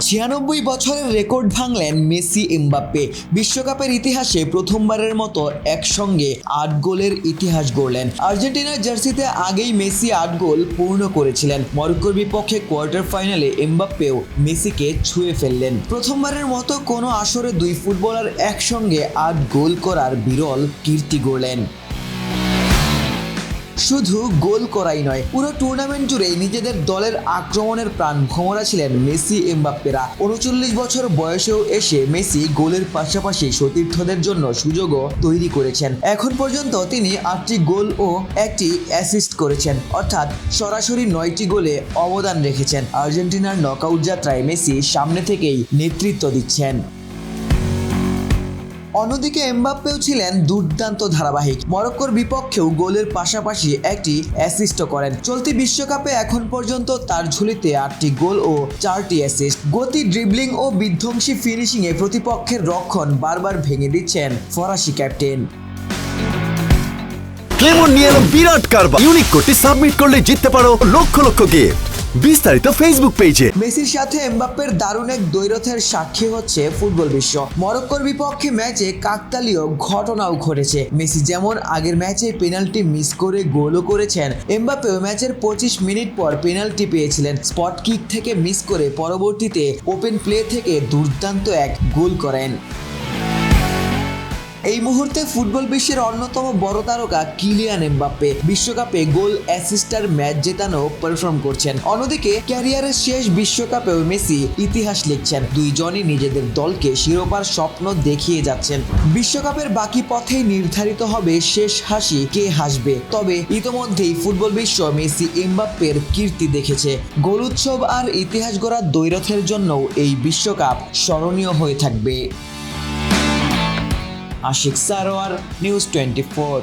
96 বছরের record ভাঙলেন Messi Mbappe. বিশ্বকাপের ইতিহাসে প্রথমবারের মতো একসঙ্গে 8 গোলের ইতিহাস গড়লেন। আর্জেন্টিনার জার্সিতে আগেই মেসি 8 গোল পূর্ণ করেছিলেন। মরক্কোর বিপক্ষে কোয়ার্টার ফাইনালে এমবাপ্পেও মেসিকে ছুঁয়ে ফেললেন। প্রথমবারের মতো কোনো আসরে দুই ফুটবলার একসঙ্গে 8 গোল করার বিরল কীর্তি গড়লেন। শুধু গোল করাই নয়, পুরো টুর্নামেন্ট জুড়ে নিজেদের দলের আক্রমণের প্রাণ ভোমরা ছিলেন মেসি এমবাপ্পেরা। 39 বছর বয়সেও এসে মেসি গোলের পাশাপাশি সতীর্থদের জন্য সুযোগও তৈরি করেছেন। এখন পর্যন্ত তিনি 8টি গোল ও 1টি অ্যাসিস্ট করেছেন, অর্থাৎ সরাসরি 9টি গোলে অবদান রেখেছেন। আর্জেন্টিনার নকআউট যাত্রায় মেসি সামনে থেকেই নেতৃত্ব দিচ্ছেন। অন্যদিকে এমবাপ্পেও ছিলেন দুর্দান্ত ধারাবাহিক। মরক্কোর বিপক্ষেও গোলের পাশাপাশি একটি অ্যাসিস্টও করেন। চলতি বিশ্বকাপে এখন পর্যন্ত তার ঝুলিতে 8টি গোল ও 4টি অ্যাসিস্ট। গতি, ড্রিবলিং ও বিধ্বংসী ফিনিশিংয়ে প্রতিপক্ষের রক্ষণ বারবার ভেঙে দিচ্ছেন ফরাসি ক্যাপ্টেন। ক্লেমন নিয়ে এলো বিরাট কারবার। ইউনিক কোডটি সাবমিট করলে জিততে পারো লক্ষ লক্ষ গিফট। বিস্তারিত ফেসবুক পেজে। মেসির সাথে এমবাপ্পের দারুণ এক দ্বৈরথের সাক্ষী হচ্ছে ফুটবল বিশ্ব। মরক্কোর বিপক্ষে ম্যাচে কাকতালীয় ঘটনাও ঘটেছে। মেসি যেমন আগের ম্যাচে পেনাল্টি মিস করে গোলও করেছেন, এমবাপ্পেও ম্যাচের 25 মিনিট পর পেনাল্টি পেয়েছিলেন। স্পট কিক থেকে মিস করে পরবর্তীতে ওপেন প্লে থেকে দুর্দান্ত এক গোল করেন। এই মুহূর্তে ফুটবল বিশ্বের অন্যতম বড় তারকা কিলিয়ান এমবাপ্পে বিশ্বকাপে গোল, অ্যাসিস্টার, ম্যাচ জেতানো পারফর্ম করছেন। অন্যদিকে ক্যারিয়ারের শেষ বিশ্বকাপেও মেসি ইতিহাস লিখছেন। দুইজনই নিজেদের দলকে শিরোপার স্বপ্ন দেখিয়ে যাচ্ছেন। বিশ্বকাপের বাকি পথেই নির্ধারিত হবে শেষ হাসি কে হাসবে। তবে ইতোমধ্যেই ফুটবল বিশ্ব মেসি এমবাপ্পের কীর্তি দেখেছে। গোল উৎসব আর ইতিহাস গড়ার দ্বৈরথের জন্যও এই বিশ্বকাপ স্মরণীয় হয়ে থাকবে। আশিক সারোয়ার, নিউজ 24।